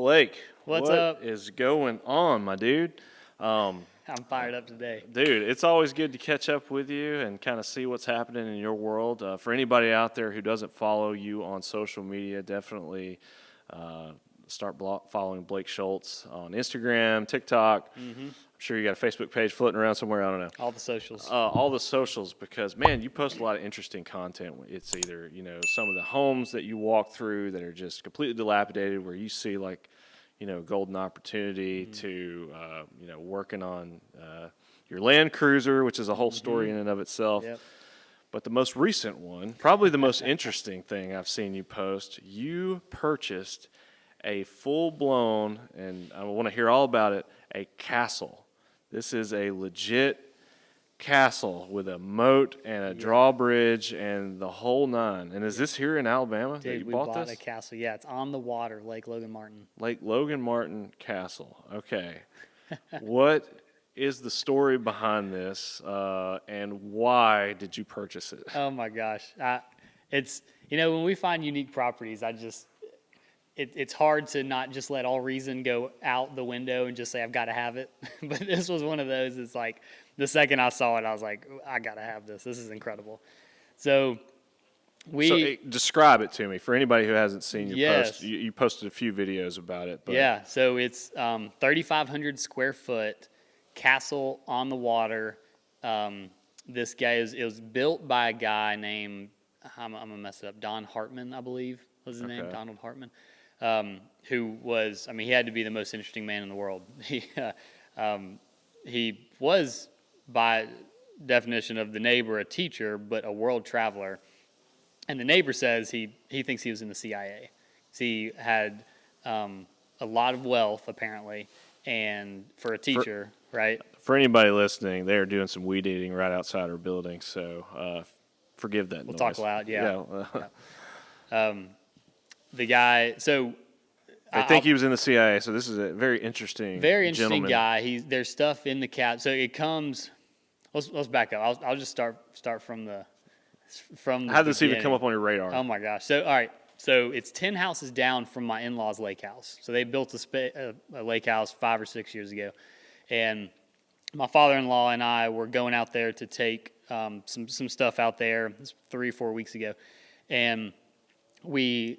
Blake, What's what up? is going on, my dude? I'm fired up today. Dude, it's always good to catch up with you and kind of see what's happening in your world. For anybody out there who doesn't follow you on social media, definitely start following Blake Shultz on Instagram, TikTok. I'm sure you got a Facebook page floating around somewhere. I don't know. All the socials. All the socials, because man, you post a lot of interesting content. It's either some of the homes that you walk through that are just completely dilapidated, where you see like golden opportunity to working on your Land Cruiser, which is a whole story in and of itself. Yep. But the most recent one, probably the most interesting thing I've seen you post, you purchased a full-blown, and I want to hear all about it, a castle. This is a legit castle with a moat and a drawbridge and the whole nine. And is this here in Alabama that you bought this? We bought a castle. Yeah, it's on the water, Lake Logan Martin. Lake Logan Martin Castle. Okay. What is the story behind this, and why did you purchase it? Oh my gosh, it's when we find unique properties, it's hard to not just let all reason go out the window and just say I've got to have it. But this was one of those. It's like the second I saw it, I was like, I got to have this. This is incredible. So describe it to me for anybody who hasn't seen your post. Yes. You posted a few videos about it. But. Yeah, so it's 3,500 square foot castle on the water. This guy it was built by a guy named, I'm gonna mess it up, Don Hartman, I believe was his name, Donald Hartman, who was, he had to be the most interesting man in the world. He was, by definition of the neighbor, a teacher, but a world traveler. And the neighbor says he thinks he was in the CIA. He had a lot of wealth, apparently, and for a teacher, right? For anybody listening, they're doing some weed eating right outside our building, so forgive that We'll noise. talk loud, yeah. Yeah. The guy, so... I think he was in the CIA, so this is a very interesting gentleman. Guy. There's stuff in the cap. So it comes... Let's back up. I'll just start from the How did this beginning. even come up on your radar? Oh, my gosh. So, all right. So it's 10 houses down from my in-laws' lake house. So they built a lake house 5 or 6 years ago. And my father-in-law and I were going out there to take some stuff out there 3 or 4 weeks ago. And we're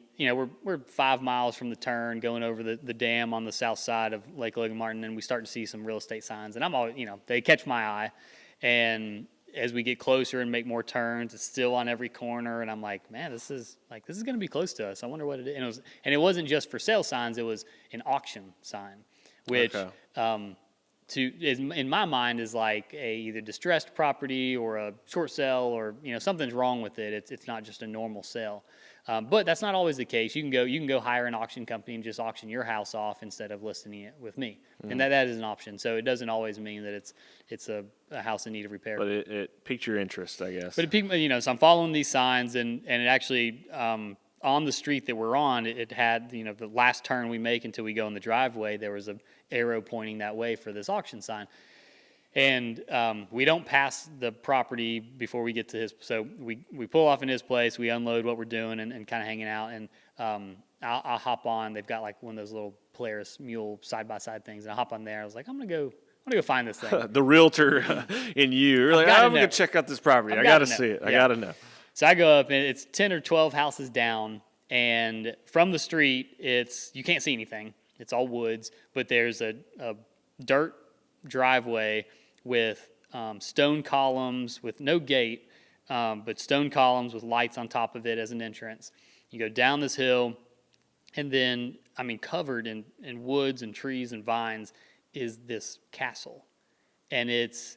5 miles from the turn going over the dam on the south side of Lake Logan Martin, and we start to see some real estate signs. And I'm always, they catch my eye. And as we get closer and make more turns, it's still on every corner. And I'm like, man, this is going to be close to us. I wonder what it is. And it wasn't just for sale signs. It was an auction sign, which in my mind is like a either distressed property or a short sale, or something's wrong with it. It's not just a normal sale. But that's not always the case. You can go hire an auction company and just auction your house off instead of listing it with me, and that is an option. So it doesn't always mean that it's a house in need of repair. But it piqued your interest, I guess. But it piqued, so I'm following these signs, and it actually on the street that we're on, it had the last turn we make until we go in the driveway, there was an arrow pointing that way for this auction sign. And we don't pass the property before we get to his. So we pull off in his place. We unload what we're doing and kind of hanging out. And I'll hop on. They've got like one of those little Polaris mule side-by-side things. And I hop on there. I was like, I'm gonna go find this thing. The realtor in you. You're like, I'm going to check out this property. I got to see it. I got to know. So I go up, and it's 10 or 12 houses down. And from the street, you can't see anything. It's all woods. But there's a dirt driveway with stone columns with no gate, but stone columns with lights on top of it as an entrance. You go down this hill, and then, covered in woods and trees and vines is this castle. And it's,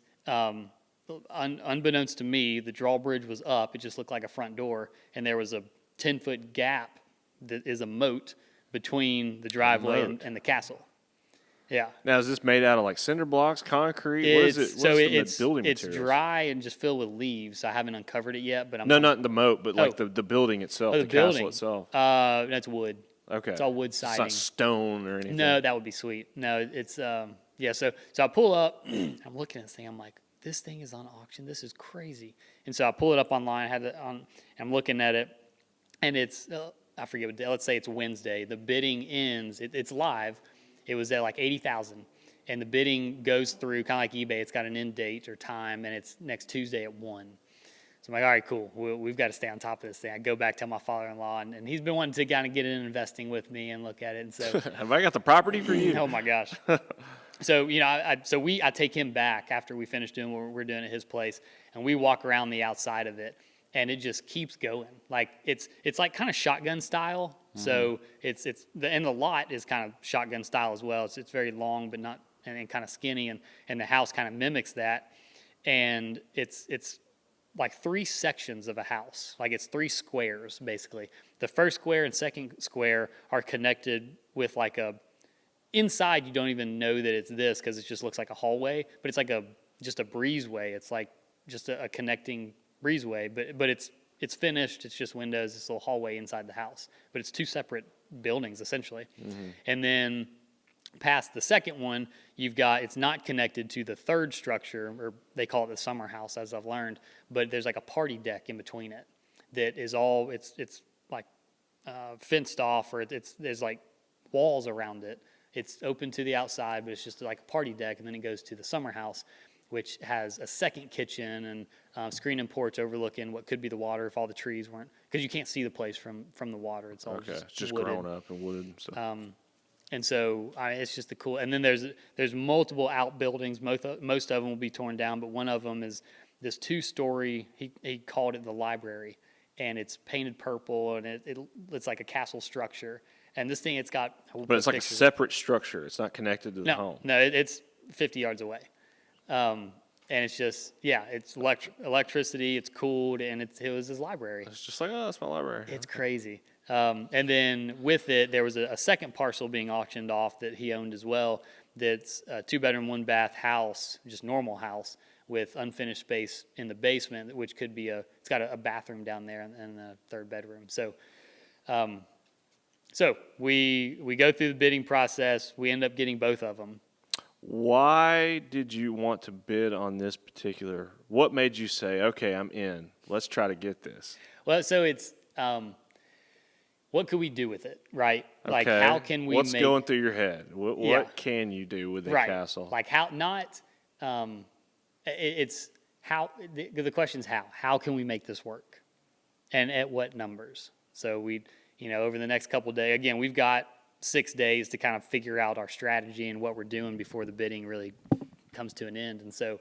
unbeknownst to me, the drawbridge was up. It just looked like a front door, and there was a 10-foot gap that is a moat between the driveway and the castle. Yeah. Now, is this made out of like cinder blocks, concrete? What is it? What's the building materials? It's dry and just filled with leaves. I haven't uncovered it yet, but not the moat, but like the building itself, the castle itself. That's wood. Okay. It's all wood siding. It's not stone or anything. No, that would be sweet. No, it's So I pull up. I'm looking at this thing. I'm like, this thing is on auction. This is crazy. And so I pull it up online. I had it on. I'm looking at it, and it's I forget what day, let's say it's Wednesday. The bidding ends, it's live. It was at like 80,000. And the bidding goes through kind of like eBay. It's got an end date or time, and it's next Tuesday at 1. So I'm like, all right, cool. We've got to stay on top of this thing. I go back to my father-in-law, and he's been wanting to kind of get in investing with me and look at it. And so, Have I got the property for you? oh my gosh. So, you know, I take him back after we finish doing what we're doing at his place, and we walk around the outside of it, and it just keeps going. Like it's like kind of shotgun style. So and the lot is kind of shotgun style as well. It's very long, but not, and kind of skinny, and the house kind of mimics that. And it's like 3 sections of a house. Like it's 3 squares, basically. The first square and second square are connected with like inside you don't even know that it's this because it just looks like a hallway, but it's like just a breezeway. It's like just a connecting breezeway, but it's finished. It's just windows, this little hallway inside the house, but it's 2 separate buildings essentially. And then past the second one, it's not connected to the third structure, or they call it the summer house, as I've learned, but there's like a party deck in between it that is all, it's like fenced off, or there's like walls around it. It's open to the outside, but it's just like a party deck, and then it goes to the summer house, which has a second kitchen and screen and porch overlooking what could be the water if all the trees weren't, because you can't see the place from the water. It's all just grown up and wood and stuff. And so it's just the cool. And then there's multiple outbuildings. Most of them will be torn down, but one of them is this 2-story. He called it the library, and it's painted purple, and it's like a castle structure. And this thing, it's got. But it's like a separate structure. It's not connected to the home. No, it's 50 yards away. And it's just, it's electricity. It's cooled, and it was his library. It's just like, oh, that's my library. It's crazy. And then with it, there was a second parcel being auctioned off that he owned as well. That's a 2-bedroom, 1-bath house, just normal house with unfinished space in the basement, which could be it's got a bathroom down there and a 3rd bedroom. So, we go through the bidding process. We end up getting both of them. Why did you want to bid on this particular? What made you say, okay, I'm in. Let's try to get this? Well, so it's. What could we do with it, right? Okay. Like, how can we What's going through your head? What can you do with the castle? Like, how not, it's how, the question is how. How can we make this work? And at what numbers? So over the next couple of days, again, we've got 6 days to kind of figure out our strategy and what we're doing before the bidding really comes to an end. And so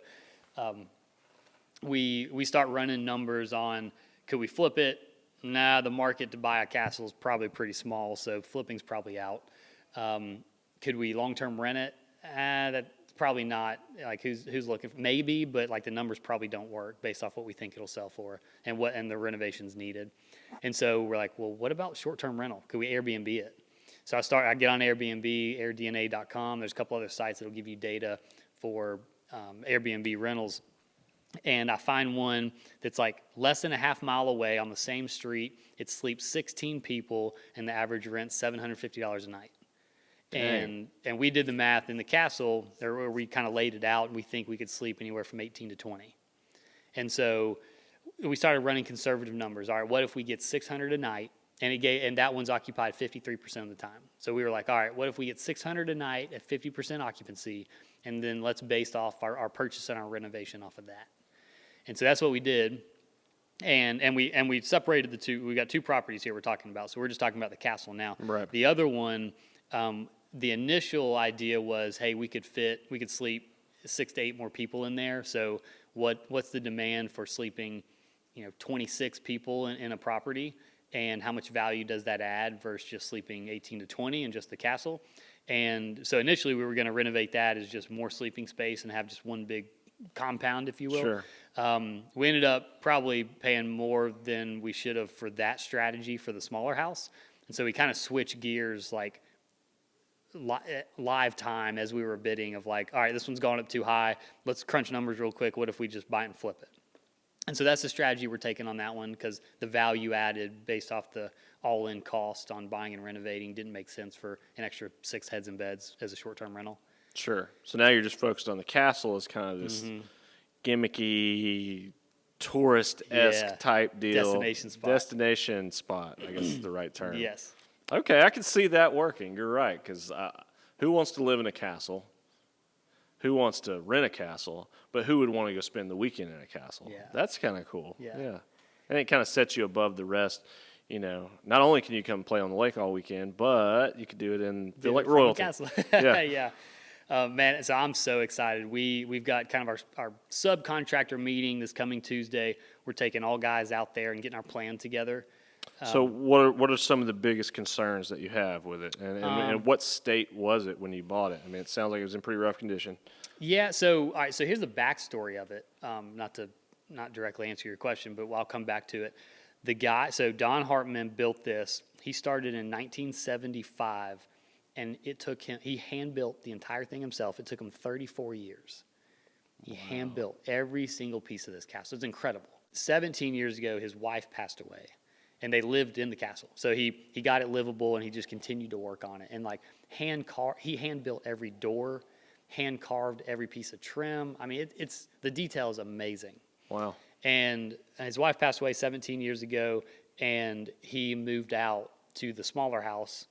we start running numbers on, could we flip it? Nah, the market to buy a castle is probably pretty small, so flipping's probably out. Could we long-term rent it? That's probably not. Like, who's looking for? Maybe, but like the numbers probably don't work based off what we think it'll sell for and the renovations needed. And so we're like, well, what about short-term rental? Could we Airbnb it? So I get on Airbnb, airdna.com. There's a couple other sites that'll give you data for Airbnb rentals. And I find one that's like less than a half mile away on the same street. It sleeps 16 people, and the average rent's $750 a night. And we did the math in the castle, or we kind of laid it out, and we think we could sleep anywhere from 18 to 20. And so we started running conservative numbers. All right, what if we get 600 a night? And that one's occupied 53% of the time. So we were like, all right, what if we get 600 a night at 50% occupancy, and then let's base off our purchase and our renovation off of that. And so that's what we did, and we separated the two. We got 2 properties here we're talking about, so we're just talking about the castle now. Right. The other one, the initial idea was, hey, we could sleep 6 to 8 more people in there. So what's the demand for sleeping, 26 people in a property, and how much value does that add versus just sleeping 18 to 20 in just the castle? And so initially we were going to renovate that as just more sleeping space and have just one big compound, if you will. Sure. We ended up probably paying more than we should have for that strategy for the smaller house. And so we kind of switched gears like live time as we were bidding of like, all right, this one's gone up too high. Let's crunch numbers real quick. What if we just buy it and flip it? And so that's the strategy we're taking on that one, because the value added based off the all-in cost on buying and renovating didn't make sense for an extra 6 heads and beds as a short-term rental. Sure. So now you're just focused on the castle as kind of this gimmicky tourist-esque Yeah. type deal. Destination spot. Destination spot, I guess is the right term. Yes. Okay, I can see that working. You're right, because who wants to live in a castle? Who wants to rent a castle? But who would want to go spend the weekend in a castle? Yeah. That's kind of cool. Yeah. And it kind of sets you above the rest. You know, not only can you come play on the lake all weekend, but you could do it in feel like From the royalty. castle. Yeah. Yeah. Man, so I'm so excited. We've got kind of our subcontractor meeting this coming Tuesday. We're taking all guys out there and getting our plan together. So what are some of the biggest concerns that you have with it? And what state was it when you bought it? I mean, it sounds like it was in pretty rough condition. Yeah. So all right. So here's the backstory of it. Not directly answer your question, but I'll come back to it. The guy. So Don Hartman built this. He started in 1975, and it took him. He hand built the entire thing himself. It took him 34 years. He hand built every single piece of this castle. It's incredible. 17 years ago, his wife passed away. And they lived in the castle. So he got it livable, and he just continued to work on it. And like he hand built every door, hand carved every piece of trim. I mean, it's the detail is amazing. Wow. And his wife passed away 17 years ago, and he moved out to the smaller house,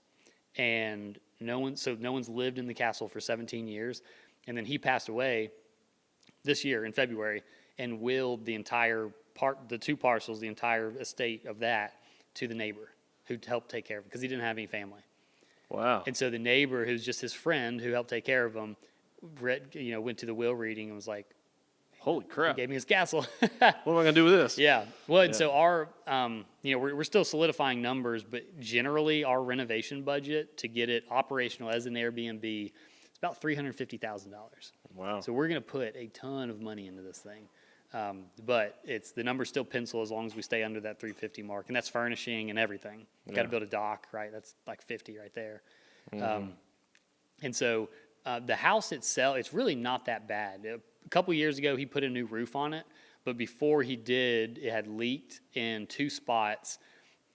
and no one's lived in the castle for 17 years. And then he passed away this year in February and willed the entire the two parcels, the entire estate of that to the neighbor who helped take care of him because he didn't have any family. Wow. And so the neighbor, who's just his friend who helped take care of him, went to the will reading and was like, Holy crap. gave me his castle. What am I going to do with this? Yeah. Well, and so our, we're still solidifying numbers, but generally our renovation budget to get it operational as an Airbnb is about $350,000. Wow. So we're going to put a ton of money into this thing. But the numbers still pencil as long as we stay under that 350 mark, and that's furnishing and everything. Yeah. Got to build a dock, right? That's like 50 right there. Mm-hmm. And so the house itself, it's really not that bad. A couple years ago, he put a new roof on it, but before he did, it had leaked in 2 spots,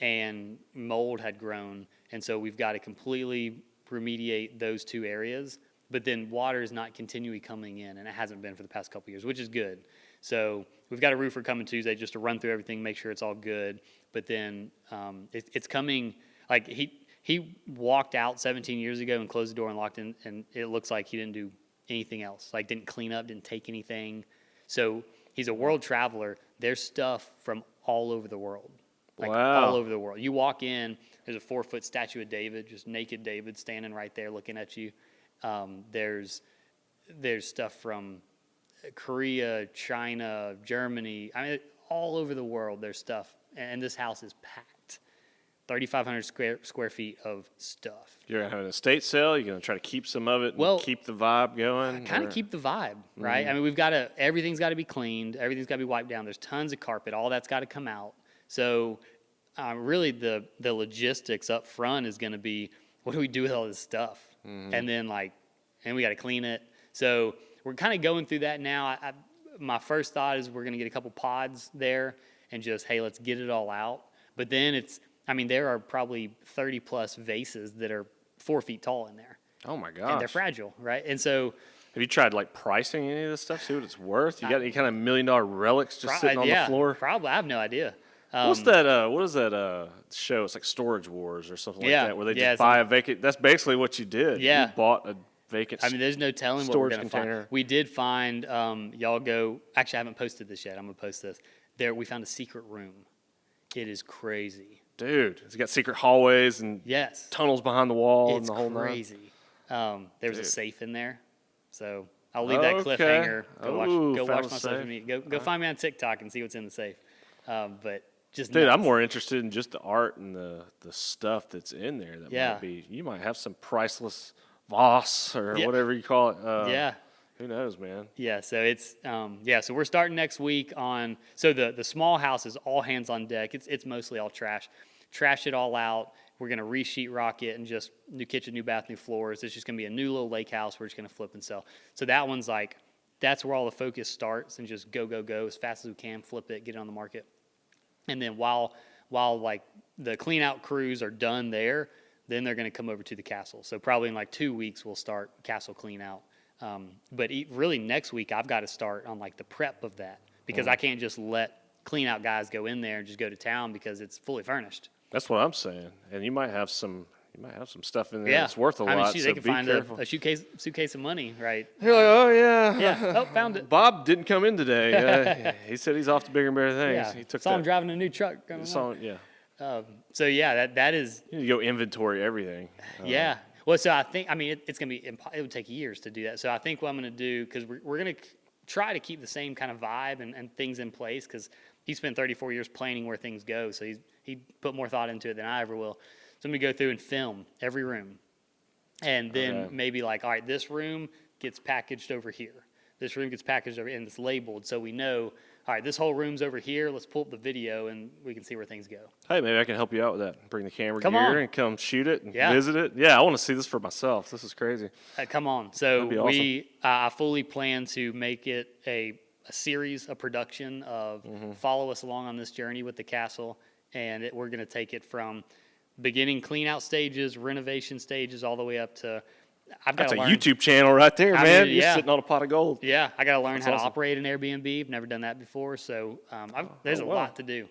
and mold had grown, and so we've got to completely remediate those 2 areas. But then water is not continually coming in, and it hasn't been for the past couple years, which is good. So we've got a roofer coming Tuesday just to run through everything, make sure it's all good. But then it's coming. Like he walked out 17 years ago and closed the door and locked in, and it looks like he didn't do anything else. Like didn't clean up, didn't take anything. So he's a world traveler. There's stuff from all over the world. Like wow. all over the world. You walk in, there's a 4-foot statue of David, just naked David standing right there looking at you. There's stuff from Korea, China, Germany. I mean, all over the world there's stuff. And this house is packed. 3,500 square feet of stuff. You're going to have an estate sale? You're going to try to keep some of it and keep the vibe going? Kind of keep the vibe, right? I mean, everything's got to be cleaned. Everything's got to be wiped down. There's tons of carpet. All that's got to come out. So really the logistics up front is going to be, what do we do with all this stuff? Mm-hmm. And then and we got to clean it. So we're kind of going through that now. My first thought is we're going to get a couple pods there and just, hey, let's get it all out. But then there are probably 30 plus vases that are 4 feet tall in there. Oh my gosh. And they're fragile, right? And so have you tried pricing any of this stuff? See what it's worth? You got any kind of $1 million relics just sitting on the floor? Probably. I have no idea. What's that? What is that show? It's like Storage Wars or something like that, where they just buy a vacant. That's basically what you did. Yeah, you bought a vacant. There's no telling what we're gonna find. We did find. Y'all go. Actually, I haven't posted this yet. I'm gonna post this. There, we found a secret room. It is crazy, dude. It's got secret hallways and tunnels behind the wall and the whole nine. It's crazy. There's a safe in there, so I'll leave that cliffhanger. Go watch my social media. Go find me on TikTok and see what's in the safe. But just dude, I'm more interested in just the art and the stuff that's in there. That might be. You might have some priceless Voss or whatever you call it. Who knows, man? Yeah. So it's So we're starting next week on. So the small house is all hands on deck. It's mostly all trash. Trash it all out. We're gonna re-sheetrock it and just new kitchen, new bath, new floors. It's just gonna be a new little lake house. We're just gonna flip and sell. So that one's that's where all the focus starts, and just go as fast as we can, flip it, get it on the market. And then while the clean out crews are done there, then they're going to come over to the castle. So probably in 2 weeks we'll start castle clean out. But really next week I've got to start on the prep of that, because I can't just let clean out guys go in there and just go to town because it's fully furnished. That's what I'm saying. And you might have some stuff in there Yeah, that's worth a I mean, lot. shoot, So they can be find careful. a suitcase of money, right? You're like, oh yeah, Yeah. Oh, found it. Bob didn't come in today. He said he's off to bigger and better things. Yeah. He took Saw him that. driving a new truck. Coming Saw, up. yeah. So yeah, that is You need to go inventory everything. yeah. Well, so I think, I mean, it's going to be, it would take years to do that. So I think what I'm going to do, because we're going to try to keep the same kind of vibe and things in place, because he spent 34 years planning where things go. So he put more thought into it than I ever will. So I'm going to go through and film every room. And then maybe like, all right, this room gets packaged over here. This room gets packaged over, and it's labeled. So we know, all right, this whole room's over here. Let's pull up the video, and we can see where things go. Hey, maybe I can help you out with that. Bring the camera Come gear on. and come shoot it and Yeah. visit it. Yeah, I want to see this for myself. This is crazy. Come on. So That'd be awesome. I fully plan to make it a series, a production of follow us along on this journey with the castle. And we're going to take it from beginning clean out stages, renovation stages, all the way up to, I've got That's to a learn. YouTube channel right there, I man. mean, You're yeah. sitting on a pot of gold. Yeah, I got to learn That's how to awesome. operate an Airbnb. I've never done that before. So there's a wow. lot to do.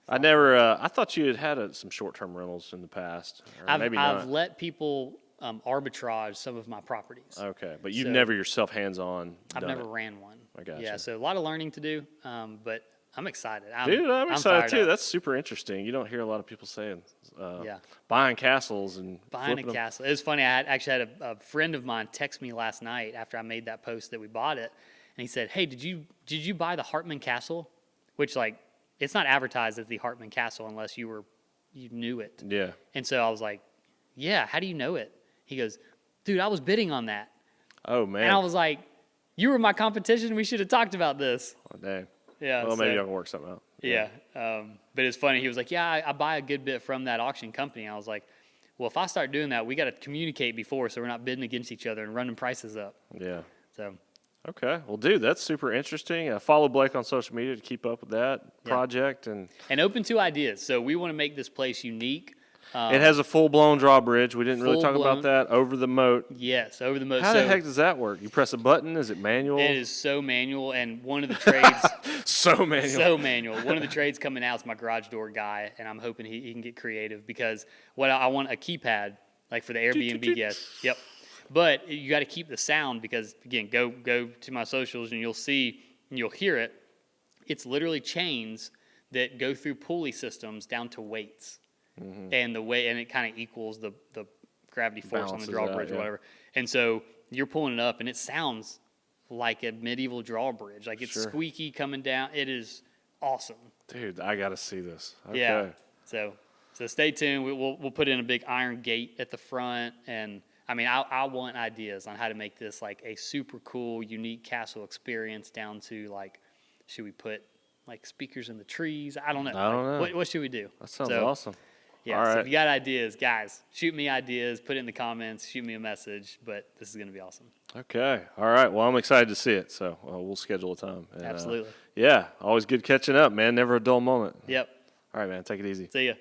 I never. I thought you had some short-term rentals in the past, or maybe I've not. let people arbitrage some of my properties. Okay, but you've So- never yourself hands-on. I've done never it. ran one. I gotcha. Yeah, so a lot of learning to do, but I'm excited. Dude, I'm excited fired too. up. That's super interesting. You don't hear a lot of people saying, Yeah. buying castles and Buying a flipping them. castle. It was funny. I actually had a friend of mine text me last night after I made that post that we bought it, and he said, "Hey, did you buy the Hartman Castle?" Which like it's not advertised as the Hartman Castle unless you knew it. Yeah. And so I was like, "Yeah, how do you know it?" He goes, "Dude, I was bidding on that." Oh man. And I was like, "You were my competition. We should have talked about this." Oh, dang. Yeah. Well, maybe so- I can work something out. Yeah. But it's funny. He was like, yeah, I buy a good bit from that auction company. I was like, well, if I start doing that, we got to communicate before so we're not bidding against each other and running prices up. Yeah. So, Okay. Well, dude, that's super interesting. Follow Blake on social media to keep up with that project. And and open to ideas. So we want to make this place unique. it has a full-blown drawbridge. We didn't really talk Full-blown. about that. Over the moat. Yes, over the most. How so the heck does that work? You press a button? Is it manual? it is so manual. And one of the trades, So manual. so manual. One of the trades coming out is my garage door guy. And I'm hoping he can get creative because what I want a keypad, like for the Airbnb guests. Yep. But you got to keep the sound because, again, go to my socials and you'll see and you'll hear it. It's literally chains that go through pulley systems down to weights. And it kind of equals the gravity force on the Balances drawbridge out, or yeah. whatever. And so you're pulling it up and it sounds like a medieval drawbridge. Like it's Sure. squeaky coming down. It is awesome. Dude, I got to see this. Okay. Yeah. So stay tuned. We'll put in a big iron gate at the front, and I mean I want ideas on how to make this like a super cool, unique castle experience. Down to like, should we put like speakers in the trees? I don't know. I don't Like, know. What should we do? That sounds So, awesome. Yeah. All So right. if you got ideas, guys, shoot me ideas. Put it in the comments. Shoot me a message. But this is gonna be awesome. Okay. All right. Well, I'm excited to see it. So we'll schedule a time. And, Absolutely. Yeah. Always good catching up, man. Never a dull moment. Yep. All right, man. Take it easy. See ya.